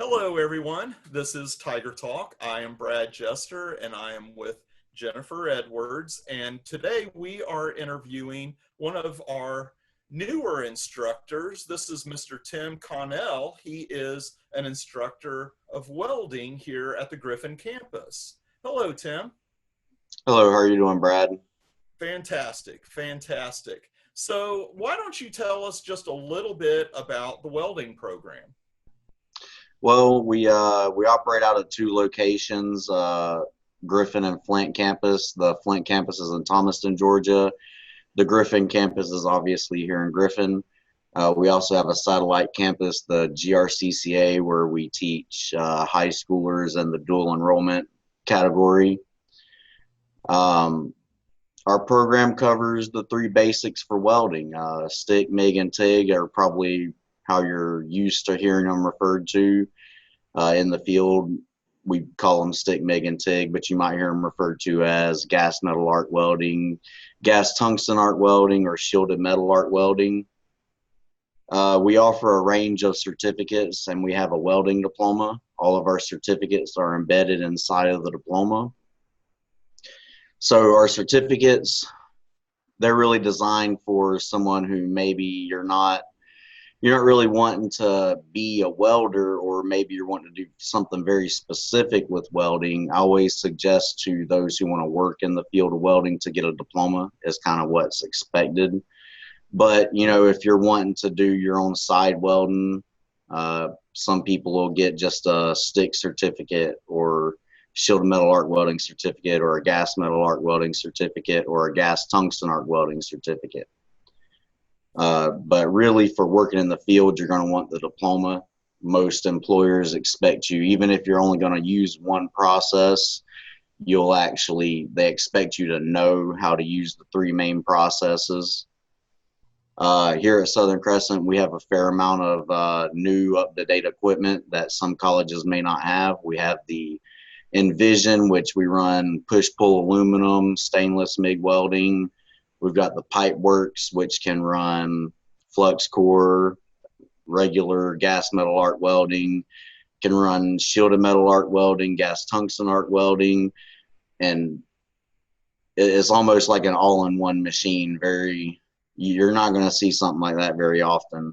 Hello, everyone. This is Tiger Talk. I am Brad Jester, and I am with Jennifer Edwards. And today we are interviewing one of our newer instructors. This is Mr. Tim Connell. He is an instructor of welding here at the Griffin campus. Hello, Tim. Hello, how are you doing, Brad? Fantastic, fantastic. So, why don't you tell us just a little bit about the welding program? Well, we operate out of two locations, Griffin and Flint campus. The Flint campus is in Thomaston, Georgia. The Griffin campus is obviously here in Griffin. We also have a satellite campus, the GRCCA, where we teach high schoolers in the dual enrollment category. Um, our program covers the three basics for welding. Stick, MIG, and TIG are probably how you're used to hearing them referred to. In the field, we call them stick, MIG, and TIG, but you might hear them referred to as gas metal arc welding, gas tungsten arc welding, or shielded metal arc welding. We offer a range of certificates, and we have a welding diploma. All of our certificates are embedded inside of the diploma. So our certificates, they're really designed for someone who maybe you're not really wanting to be a welder, or maybe you're wanting to do something very specific with welding. I always suggest to those who want to work in the field of welding to get a diploma is kind of what's expected. But, if you're wanting to do your own side welding, some people will get just a stick certificate or shielded metal arc welding certificate or a gas metal arc welding certificate or a gas tungsten arc welding certificate. But really, for working in the field, you're going to want the diploma. Most employers expect you, even if you're only going to use one process, they expect you to know how to use the three main processes. Here at Southern Crescent, we have a fair amount of new up-to-date equipment that some colleges may not have. We have the Envision, which we run push-pull aluminum, stainless MIG welding. We've got the Pipe Works, which can run flux core, regular gas metal arc welding, can run shielded metal arc welding, gas tungsten arc welding, and it's almost like an all-in-one machine. You're not going to see something like that very often.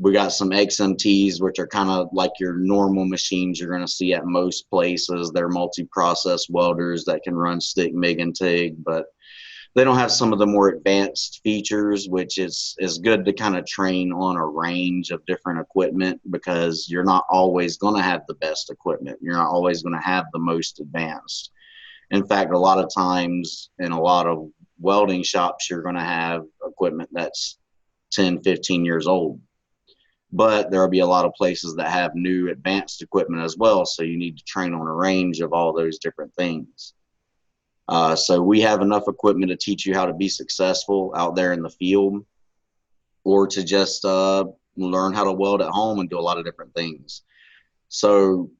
We got some XMTs, which are kind of like your normal machines you're going to see at most places. They're multi-process welders that can run stick, MIG, and TIG, but they don't have some of the more advanced features, which is good to kind of train on a range of different equipment, because you're not always going to have the best equipment. You're not always going to have the most advanced. In fact, a lot of times in a lot of welding shops, you're going to have equipment that's 10, 15 years old. But there will be a lot of places that have new advanced equipment as well, so you need to train on a range of all those different things. So we have enough equipment to teach you how to be successful out there in the field, or to just learn how to weld at home and do a lot of different things. So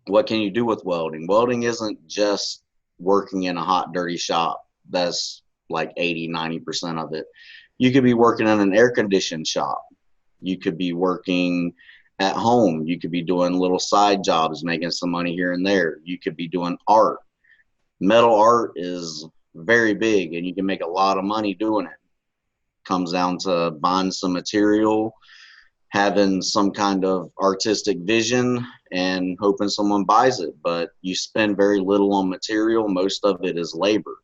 what can you do with welding? Welding isn't just working in a hot, dirty shop. That's like 80–90% of it. You could be working in an air-conditioned shop. You could be working at home. You could be doing little side jobs, making some money here and there. You could be doing art. Metal art is very big, and you can make a lot of money doing it. Comes down to buying some material, having some kind of artistic vision, and hoping someone buys it. But you spend very little on material. Most of it is labor.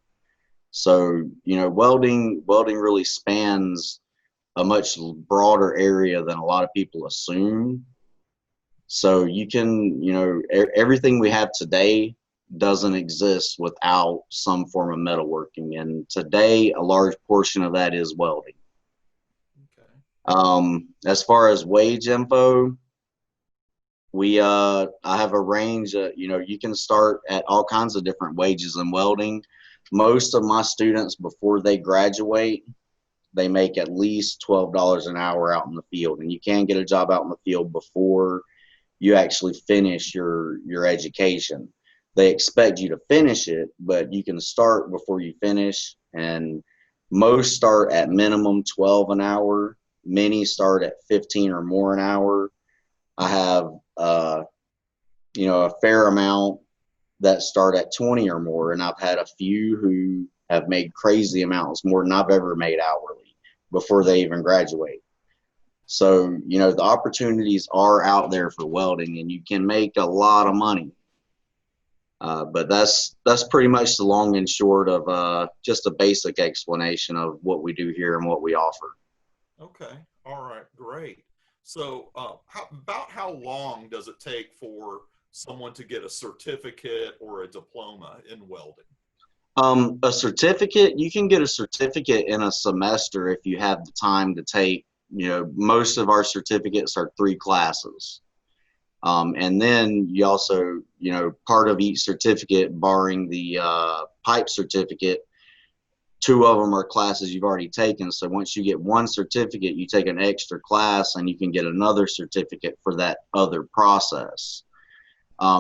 So, welding really spans a much broader area than a lot of people assume. So you can, everything we have today doesn't exist without some form of metalworking. And today, a large portion of that is welding. Okay. As far as wage info, I have a range. You can start at all kinds of different wages in welding. Most of my students, before they graduate, they make at least $12 an hour out in the field, and you can get a job out in the field before you actually finish your education. They expect you to finish it, but you can start before you finish, and most start at minimum 12 an hour. Many start at 15 or more an hour. I have, a fair amount that start at 20 or more. And I've had a few who have made crazy amounts, more than I've ever made hourly before they even graduate. So, the opportunities are out there for welding, and you can make a lot of money. But that's pretty much the long and short of just a basic explanation of what we do here and what we offer. Okay. All right. Great. So, how long does it take for someone to get a certificate or a diploma in welding? A certificate, you can get a certificate in a semester if you have the time to take, most of our certificates are 3 classes. And then you also, part of each certificate, barring the pipe certificate, 2 of them are classes you've already taken. So once you get one certificate, you take an extra class and you can get another certificate for that other process.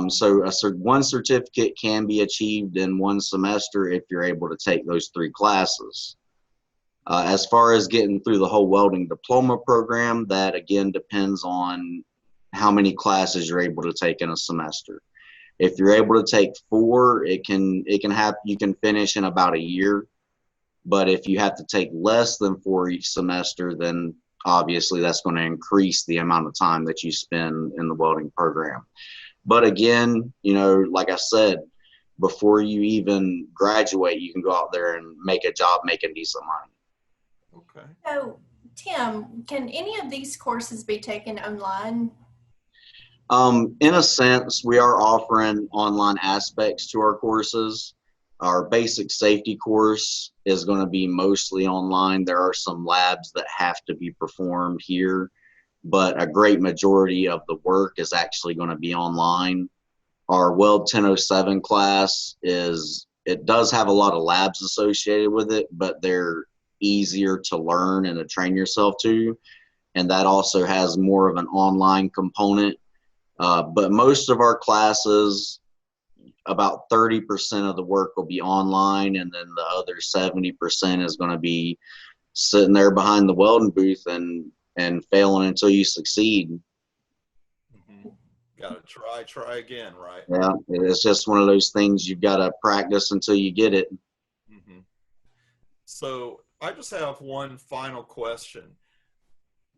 So one certificate can be achieved in one semester if you're able to take those 3 classes. As far as getting through the whole welding diploma program, that again depends on how many classes you're able to take in a semester. If you're able to take 4, you can finish in about a year. But if you have to take less than 4 each semester, then obviously that's going to increase the amount of time that you spend in the welding program. But again, like I said, before you even graduate, you can go out there and make a job making decent money. Okay. So, Tim, can any of these courses be taken online? In a sense, we are offering online aspects to our courses. Our basic safety course is going to be mostly online. There are some labs that have to be performed here, but a great majority of the work is actually going to be online. Our Weld 1007 class it does have a lot of labs associated with it, but they're easier to learn and to train yourself to. And that also has more of an online component. But most of our classes, about 30% of the work will be online, and then the other 70% is going to be sitting there behind the welding booth and failing until you succeed. Mm-hmm. Got to try again, right? Yeah, it's just one of those things you've got to practice until you get it. Mm-hmm. So I just have one final question.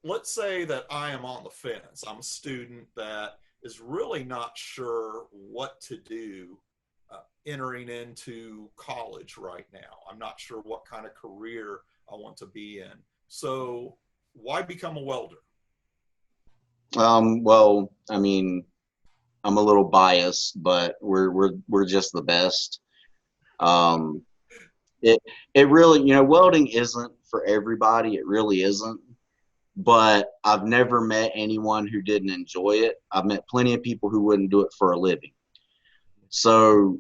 Let's say that I am on the fence. I'm a student that is really not sure what to do entering into college right now. I'm not sure what kind of career I want to be in. So why become a welder? Well, I mean, I'm a little biased, but we're just the best. Um, it really, welding isn't for everybody. It really isn't. But I've never met anyone who didn't enjoy it. I've met plenty of people who wouldn't do it for a living. So,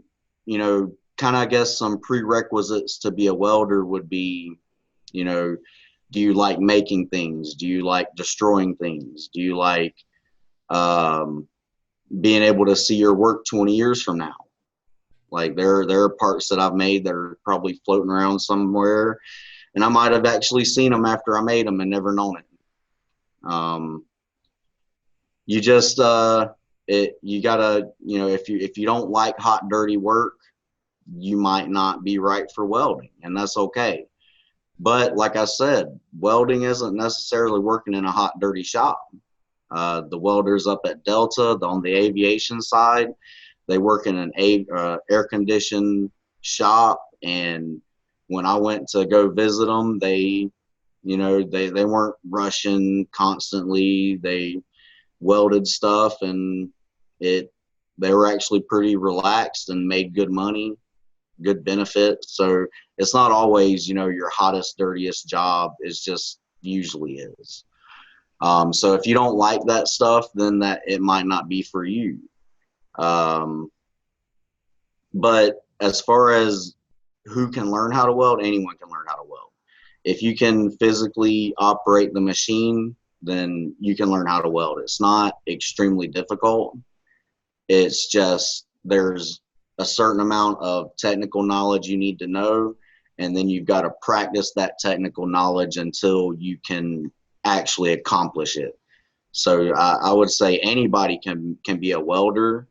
kind of, I guess some prerequisites to be a welder would be, do you like making things? Do you like destroying things? Do you like being able to see your work 20 years from now? Like there are parts that I've made that are probably floating around somewhere, and I might have actually seen them after I made them and never known it. You just you gotta, if you don't like hot, dirty work, you might not be right for welding, and that's okay. But like I said, welding isn't necessarily working in a hot, dirty shop. The welders up at Delta, on the aviation side, they work in an air-conditioned shop, and when I went to go visit them, they weren't rushing constantly. They welded stuff, and they were actually pretty relaxed and made good money, good benefits. So it's not always, your hottest, dirtiest job. It's just usually is. So if you don't like that stuff, then that it might not be for you. But as far as who can learn how to weld, anyone can learn how to weld. If you can physically operate the machine, then you can learn how to weld. It's not extremely difficult. It's just there's a certain amount of technical knowledge you need to know, and then you've got to practice that technical knowledge until you can actually accomplish it. So I would say anybody can be a welder.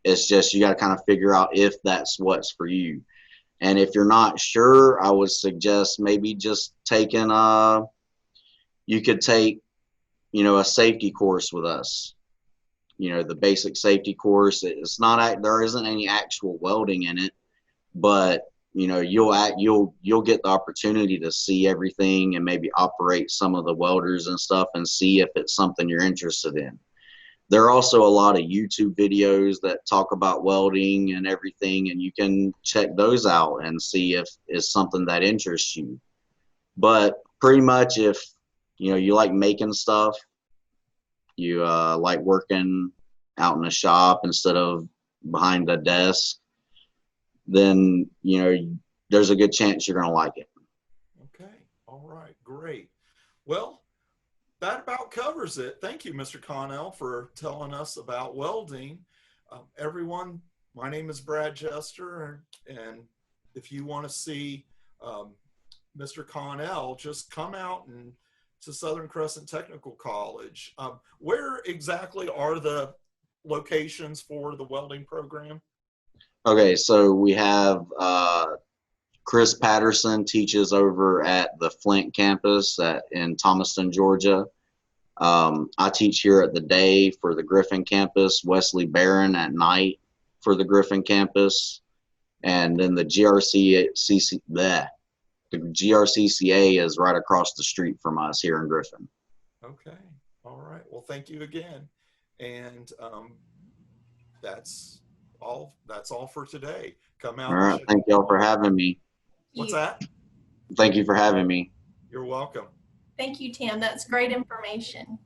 It's just you got to kind of figure out if that's what's for you. And if you're not sure, I would suggest maybe just taking you could take, a safety course with us. The basic safety course. It's not there isn't any actual welding in it, but you'll get the opportunity to see everything and maybe operate some of the welders and stuff and see if it's something you're interested in. There are also a lot of YouTube videos that talk about welding and everything, and you can check those out and see if it's something that interests you. But pretty much if you like making stuff, you like working out in a shop instead of behind a desk, then there's a good chance you're going to like it. Okay. All right. Great. Well, that about covers it. Thank you, Mr. Connell, for telling us about welding. Everyone, my name is Brad Jester, and if you want to see Mr. Connell, just come out to Southern Crescent Technical College. Where exactly are the locations for the welding program? Okay, so we have Chris Patterson teaches over at the Flint campus in Thomaston, Georgia. I teach here at the day for the Griffin campus, Wesley Barron at night for the Griffin campus, and then the GRCCA is right across the street from us here in Griffin. Okay. All right. Well, thank you again. And that's all for today. Come out. All right. Thank y'all for having me. What's that? Thank you for having me. You're welcome. Thank you, Tim. That's great information.